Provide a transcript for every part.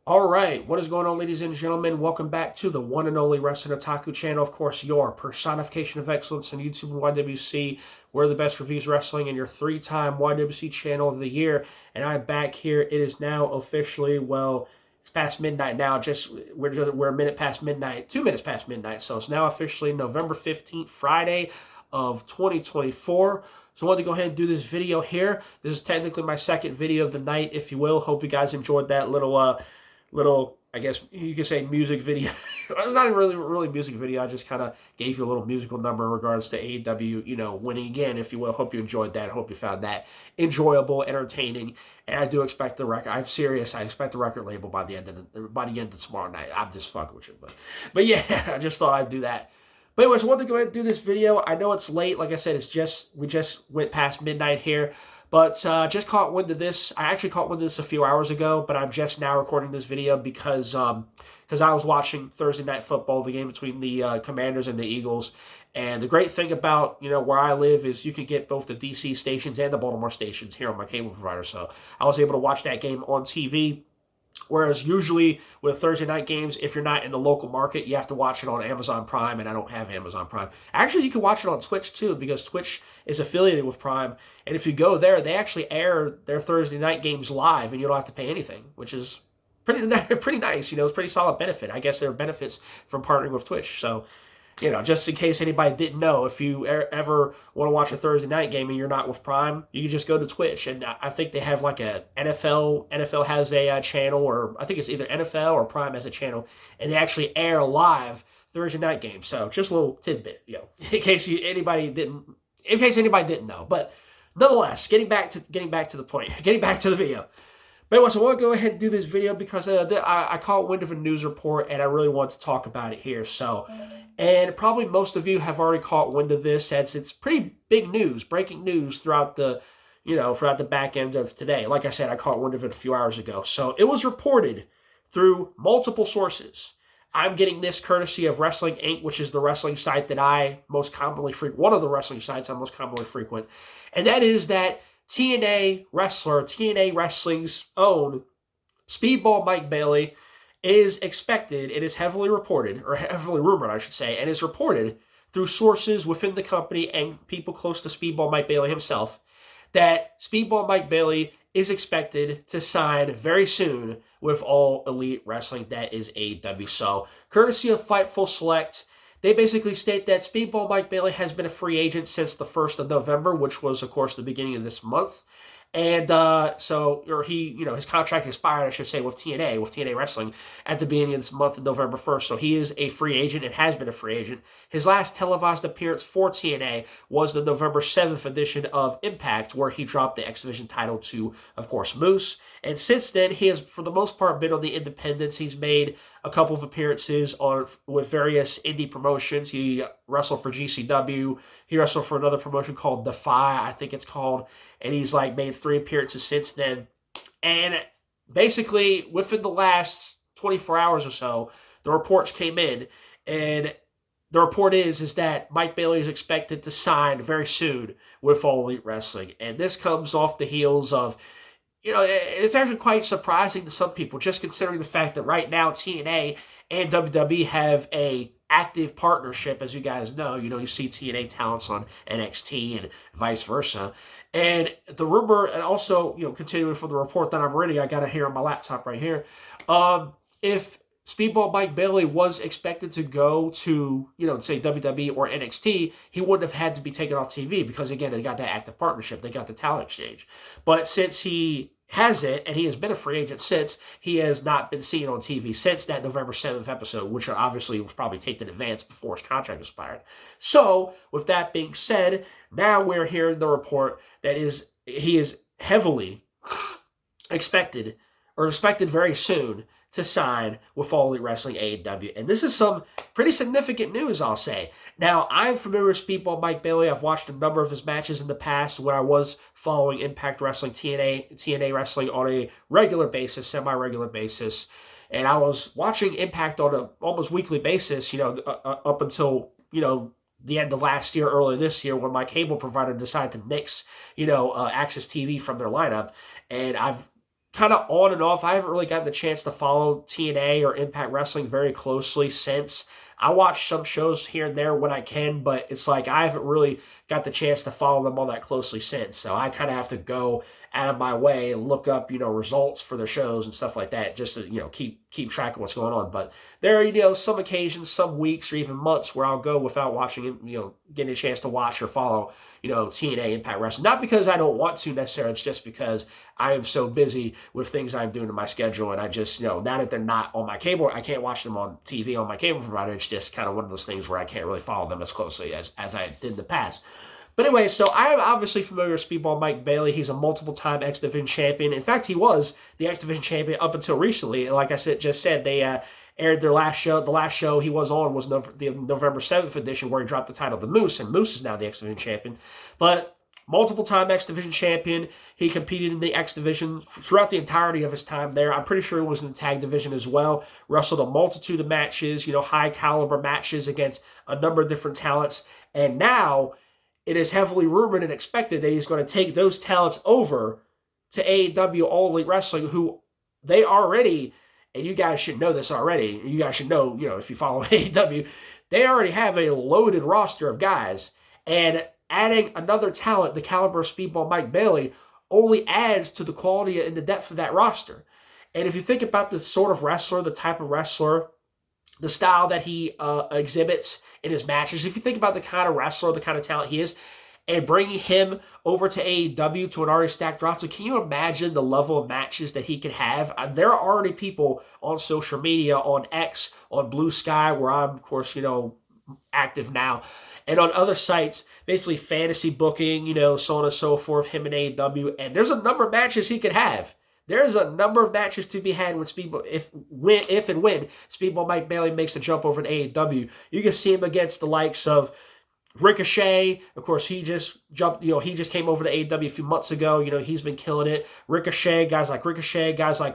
All right, what is going on, ladies and gentlemen? Welcome back to the one and only Wrestling Otaku channel. Of course, your personification of excellence in YouTube and YWC. We're the best reviews wrestling and your three-time YWC channel of the year. And I'm back here. It is now officially, well, it's past midnight now. We're a minute past midnight, 2 minutes past midnight. So it's now officially November 15th, Friday of 2024. So I wanted to go ahead and do this video here. This is technically my second video of the night, if you will. Hope you guys enjoyed that little, I guess you could say, music video. It's not really music video. I just kind of gave you a little musical number in regards to AEW, winning again, if you will. Hope you enjoyed that. Hope you found that enjoyable, entertaining. And I do expect the record. I'm serious. I expect the record label by the end of tomorrow night. I'm just fucking with you, but yeah, I just thought I'd do that. But anyways, I wanted to go ahead and do this video. I know it's late. Like I said, we just went past midnight here. But just caught wind of this. I actually caught wind of this a few hours ago, but I'm just now recording this video because I was watching Thursday Night Football, the game between the Commanders and the Eagles. And the great thing about, where I live is you can get both the DC stations and the Baltimore stations here on my cable provider. So I was able to watch that game on TV. Whereas usually with Thursday night games, if you're not in the local market, you have to watch it on Amazon Prime, and I don't have Amazon Prime. Actually, you can watch it on Twitch too, because Twitch is affiliated with Prime. And if you go there, they actually air their Thursday night games live, and you don't have to pay anything, which is pretty nice. It's pretty solid benefit. I guess there are benefits from partnering with Twitch. So, just in case anybody didn't know, if you ever want to watch a Thursday night game and you're not with Prime, you can just go to Twitch. And I think they have like a NFL. NFL has a channel, or I think it's either NFL or Prime has a channel, and they actually air live Thursday night games. So just a little tidbit, in case anybody didn't know. But nonetheless, getting back to the point, getting back to the video. But anyways, I want to go ahead and do this video because I caught wind of a news report, and I really want to talk about it here. So, and probably most of you have already caught wind of this, as it's pretty big news, breaking news throughout the back end of today. Like I said, I caught wind of it a few hours ago. So it was reported through multiple sources. I'm getting this courtesy of Wrestling Inc., which is the wrestling site that I most commonly frequent, one of the wrestling sites I most commonly frequent, and that is that TNA Wrestling's own Speedball Mike Bailey is expected, it is heavily reported, or heavily rumored, I should say, and is reported through sources within the company and people close to Speedball Mike Bailey himself, that Speedball Mike Bailey is expected to sign very soon with All Elite Wrestling, that is AEW. So, courtesy of Fightful Select, they basically state that Speedball Mike Bailey has been a free agent since the 1st of November, which was, of course, the beginning of this month. And his contract expired, I should say, with TNA Wrestling at the beginning of this month of November 1st. So he is a free agent and has been a free agent. His last televised appearance for TNA was the November 7th edition of Impact, where he dropped the X Division title to, of course, Moose. And since then, he has, for the most part, been on the independents. He's made a couple of appearances with various indie promotions. He wrestled for GCW. He wrestled for another promotion called Defy, I think it's called. And he's made 3 appearances since then. And basically, within the last 24 hours or so, the reports came in. And the report is that Mike Bailey is expected to sign very soon with All Elite Wrestling. And this comes off the heels of, it's actually quite surprising to some people, just considering the fact that right now TNA and WWE have a active partnership, as you guys know. You see TNA talents on NXT and vice versa. And the rumor, and also, continuing from the report that I'm reading, I got it here on my laptop right here. If Speedball Mike Bailey was expected to go to, say WWE or NXT, he wouldn't have had to be taken off TV because, again, they got that active partnership. They got the talent exchange. But since he has it, and he has been a free agent since, he has not been seen on TV since that November 7th episode, which obviously was probably taped in advance before his contract expired. So, with that being said, now we're hearing the report that he is heavily expected very soon to sign with All Elite Wrestling AEW. And this is some pretty significant news, I'll say. Now, I'm familiar with Speedball Mike Bailey. I've watched a number of his matches in the past when I was following Impact Wrestling, TNA Wrestling on a regular basis, semi-regular basis. And I was watching Impact on an almost weekly basis, up until, the end of last year, early this year, when my cable provider decided to nix, Access TV from their lineup. And I've kind of on and off. I haven't really gotten the chance to follow TNA or Impact Wrestling very closely since. I watch some shows here and there when I can, but it's like I haven't really got the chance to follow them all that closely since. So I kind of have to go out of my way and look up, results for the shows and stuff like that, just to, keep track of what's going on. But there are, some occasions, some weeks or even months where I'll go without watching it, getting a chance to watch or follow, TNA Impact Wrestling. Not because I don't want to necessarily, it's just because I am so busy with things I'm doing in my schedule. And I just, now that they're not on my cable, I can't watch them on TV on my cable provider. It's just kind of one of those things where I can't really follow them as closely as I did in the past. But anyway, so I am obviously familiar with Speedball Mike Bailey. He's a multiple-time X Division champion. In fact, he was the X Division champion up until recently. Like I just said, they aired their last show. The last show he was on was the November 7th edition, where he dropped the title to Moose, and Moose is now the X Division champion. But multiple-time X Division champion. He competed in the X Division throughout the entirety of his time there. I'm pretty sure he was in the Tag Division as well. Wrestled a multitude of matches, high-caliber matches against a number of different talents. And now it is heavily rumored and expected that he's going to take those talents over to AEW All Elite Wrestling, who they already, and you guys should know this already, you guys should know, if you follow AEW, they already have a loaded roster of guys. And adding another talent, the caliber of Speedball Mike Bailey, only adds to the quality and the depth of that roster. And if you think about the sort of wrestler, the type of wrestler, the style that he exhibits in his matches, if you think about the kind of wrestler, the kind of talent he is, and bringing him over to AEW to an already stacked roster, can you imagine the level of matches that he could have? There are already people on social media, on X, on Blue Sky, where I'm, of course, active now, and on other sites, basically fantasy booking, so on and so forth, him and AEW, and there's a number of matches he could have. There's a number of matches to be had with Speedball, if and when Speedball Mike Bailey makes the jump over to AEW. You can see him against the likes of Ricochet. Of course, he just jumped, he just came over to AEW a few months ago. He's been killing it. Ricochet, guys like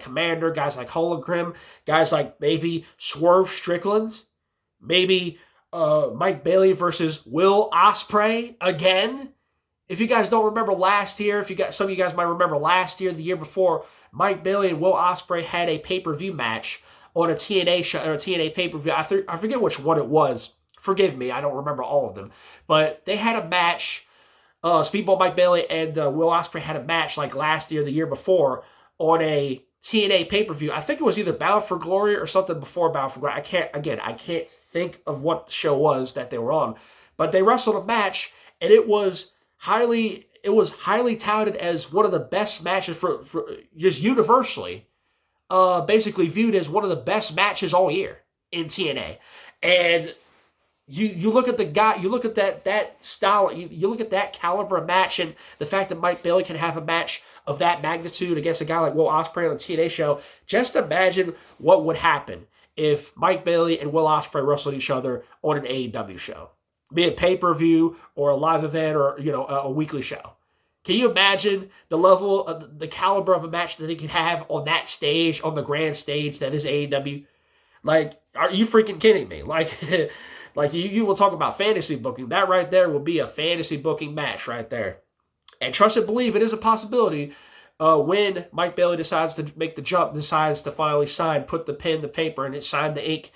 Commander, guys like Hologram, guys like maybe Swerve Strickland, maybe Mike Bailey versus Will Ospreay again. If you guys don't remember last year, some of you guys might remember last year, the year before, Mike Bailey and Will Ospreay had a pay-per-view match on a TNA show, or a TNA pay-per-view. I forget which one it was. Forgive me, I don't remember all of them. But they had a match. Speedball Mike Bailey and Will Ospreay had a match like last year, the year before, on a TNA pay-per-view. I think it was either Bound for Glory or something before Bound for Glory. I can't think of what the show was that they were on. But they wrestled a match, and it was highly touted as one of the best matches for just universally, basically viewed as one of the best matches all year in TNA. And you look at the guy, you look at that style, you look at that caliber of match, and the fact that Mike Bailey can have a match of that magnitude against a guy like Will Ospreay on a TNA show. Just imagine what would happen if Mike Bailey and Will Ospreay wrestled each other on an AEW show, be it pay-per-view or a live event or a weekly show. Can you imagine the level of the caliber of a match that they could have on that stage, on the grand stage that is AEW? Like, are you freaking kidding me? Like you will talk about fantasy booking. That right there will be a fantasy booking match right there. And trust and believe, it is a possibility when Mike Bailey decides to make the jump, decides to finally sign, put the pen to paper, and sign the ink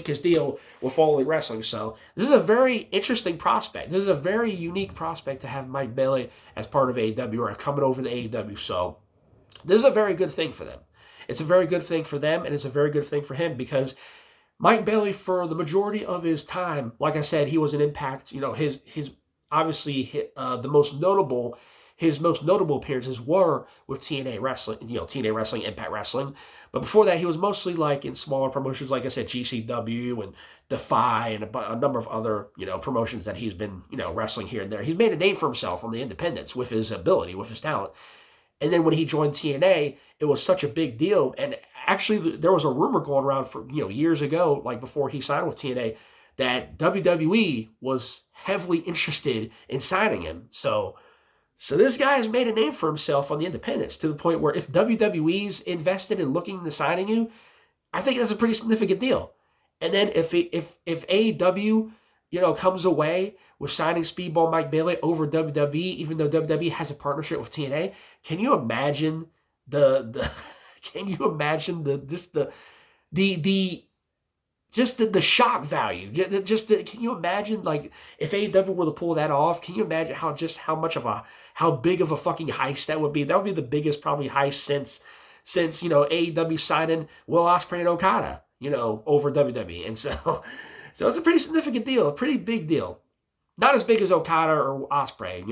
his deal with All Elite Wrestling. So this is a very interesting prospect. This is a very unique prospect to have Mike Bailey as part of AEW or coming over to AEW. So this is a very good thing for them. It's a very good thing for them, and it's a very good thing for him, because Mike Bailey, for the majority of his time, like I said, he was an Impact. His obviously his most notable appearances were with TNA Wrestling, TNA Wrestling, Impact Wrestling. But before that, he was mostly like in smaller promotions, like I said, GCW and Defy and a number of other, promotions that he's been, wrestling here and there. He's made a name for himself on the independents with his ability, with his talent. And then when he joined TNA, it was such a big deal. And actually, there was a rumor going around for, years ago, like before he signed with TNA, that WWE was heavily interested in signing him. So this guy has made a name for himself on the independents, to the point where if WWE's invested in looking into signing you, I think that's a pretty significant deal. And then if AEW, comes away with signing Speedball Mike Bailey over WWE, even though WWE has a partnership with TNA, can you imagine The can you imagine the shock value? Can you imagine, like, if AEW were to pull that off? Can you imagine how big of a fucking heist that would be? That would be the biggest probably heist since AEW signing Will Ospreay and Okada, over WWE. And so so it's a pretty significant deal, a pretty big deal. Not as big as Okada or Ospreay,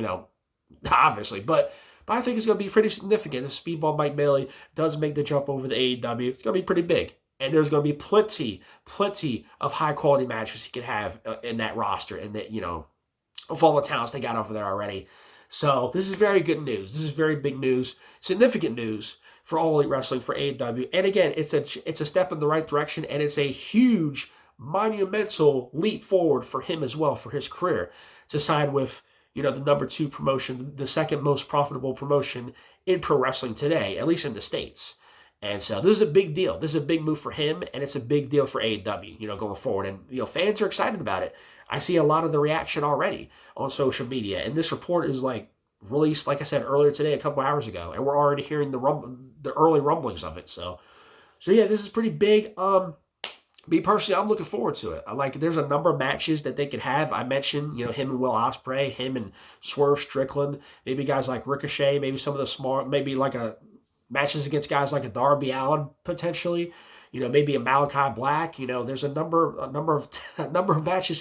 obviously, but I think it's going to be pretty significant. If Speedball Mike Bailey does make the jump over the AEW, it's going to be pretty big. And there's going to be plenty of high quality matches he can have in that roster, and that, of all the talents they got over there already. So this is very good news. This is very big news, significant news for All Elite Wrestling, for AEW. And again, it's a step in the right direction, and it's a huge, monumental leap forward for him as well, for his career, to sign with the number 2 promotion, the second most profitable promotion in pro wrestling today, at least in the States. And so this is a big deal. This is a big move for him, and it's a big deal for AEW, going forward. And, fans are excited about it. I see a lot of the reaction already on social media. And this report is, released, like I said, earlier today, a couple hours ago. And we're already hearing the early rumblings of it. So yeah, this is pretty big. Me personally, I'm looking forward to it. There's a number of matches that they could have. I mentioned, him and Will Ospreay, him and Swerve Strickland, maybe guys like Ricochet, maybe some of the small, maybe matches against guys like a Darby Allin potentially, maybe a Malachi Black. There's a number of matches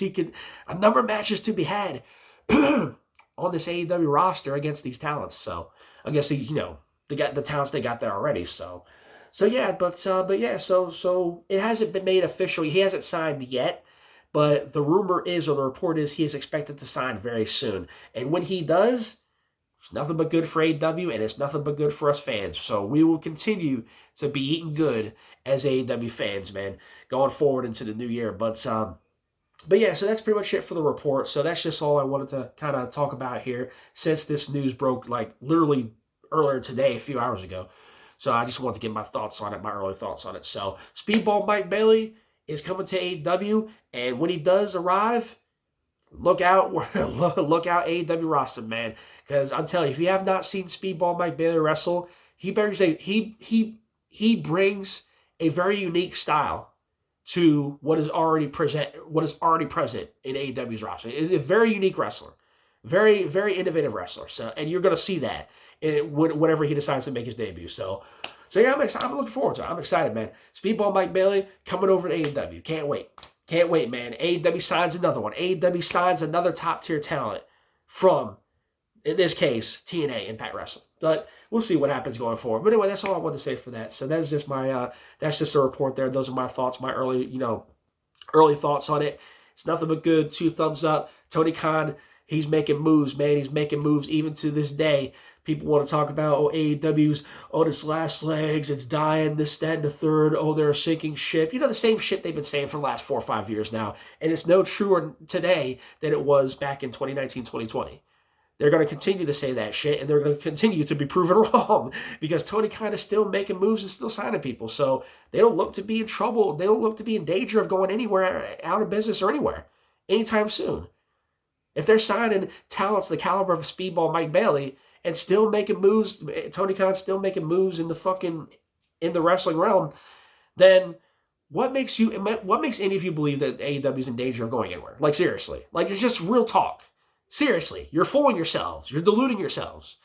to be had on this AEW roster against these talents. So I guess the talents they got there already. So yeah, but yeah, so it hasn't been made official. He hasn't signed yet, but the rumor is, or the report is, he is expected to sign very soon. And when he does, it's nothing but good for AEW, and it's nothing but good for us fans. So we will continue to be eating good as AEW fans, man, going forward into the new year. But yeah, so that's pretty much it for the report. So that's just all I wanted to kind of talk about here, since this news broke literally earlier today, a few hours ago. So I just wanted to get my thoughts on it, my early thoughts on it. So Speedball Mike Bailey is coming to AEW, and when he does arrive, look out AEW roster, man. Because I'm telling you, if you have not seen Speedball Mike Bailey wrestle, he brings a very unique style to what is already present in AEW's roster. It's a very unique wrestler. Very, very innovative wrestler. So, and you're going to see that whenever he decides to make his debut. So yeah, I'm excited. I'm looking forward to it. I'm excited, man. Speedball Mike Bailey coming over to AEW. Can't wait, man. AEW signs another one. AEW signs another top-tier talent from, in this case, TNA, Impact Wrestling. But we'll see what happens going forward. But anyway, that's all I wanted to say for that. So that's just that's just a report there. Those are my thoughts, my early thoughts on it. It's nothing but good. 2 thumbs up. Tony Khan, he's making moves, man. He's making moves even to this day. People want to talk about, AEW's on its last legs, it's dying, this, that, and the third. Oh, they're a sinking ship. The same shit they've been saying for the last 4 or 5 years now. And it's no truer today than it was back in 2019, 2020. They're going to continue to say that shit, and they're going to continue to be proven wrong, because Tony Khan is still making moves and still signing people. So they don't look to be in trouble. They don't look to be in danger of going anywhere, out of business or anywhere, anytime soon. If they're signing talents the caliber of Speedball Mike Bailey and still making moves, Tony Khan's still making moves in the wrestling realm, then what makes any of you believe that AEW is in danger of going anywhere? Seriously. It's just real talk. Seriously. You're fooling yourselves. You're deluding yourselves.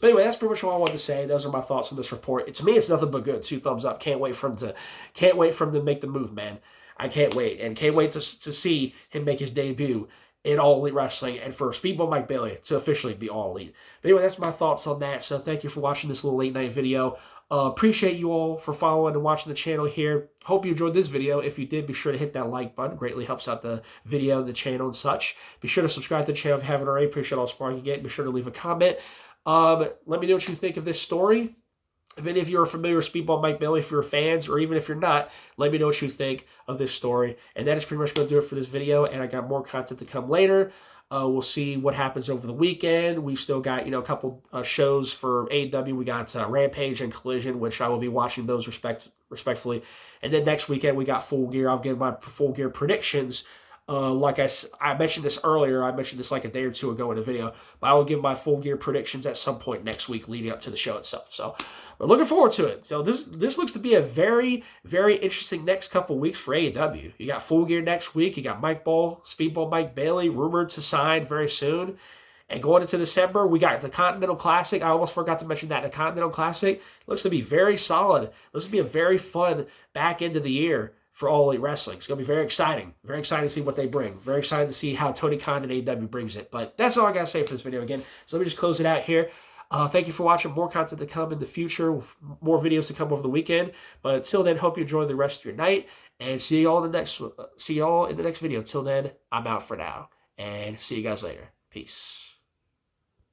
But anyway, that's pretty much all I wanted to say. Those are my thoughts on this report. To me, it's nothing but good. 2 thumbs up. Can't wait for him to make the move, man. I can't wait. And can't wait to see him make his debut in All Elite Wrestling, and for Speedball Mike Bailey to officially be All Elite. But anyway, that's my thoughts on that. So thank you for watching this little late night video. Appreciate you all for following and watching the channel here. Hope you enjoyed this video. If you did, be sure to hit that like button. Greatly helps out the video, the channel, and such. Be sure to subscribe to the channel if you haven't already. Appreciate all the support you get. Be sure to leave a comment. Let me know what you think of this story. If any of you are familiar with Speedball Mike Bailey, if you're fans, or even if you're not, let me know what you think of this story. And that is pretty much going to do it for this video, and I got more content to come later. We'll see what happens over the weekend. We've still got, a couple shows for AEW. We got Rampage and Collision, which I will be watching those respectfully. And then next weekend, we got Full Gear. I'll give my Full Gear predictions. Like I mentioned this earlier. I mentioned this like a day or two ago in a video. But I will give my Full Gear predictions at some point next week leading up to the show itself. So, We're looking forward to it. So this looks to be a very, very interesting next couple weeks for AEW. You got Full Gear next week. You got Speedball Mike Bailey, rumored to sign very soon. And going into December, we got the Continental Classic. I almost forgot to mention that. The Continental Classic looks to be very solid. Looks to be a very fun back end of the year for All Elite Wrestling. It's going to be very exciting. Very excited to see what they bring. Very excited to see how Tony Khan and AEW brings it. But that's all I got to say for this video again. So let me just close it out here. Thank you for watching. More content to come in the future. More videos to come over the weekend. But until then, hope you enjoy the rest of your night. And see you all in the next video. Until then, I'm out for now. And see you guys later. Peace.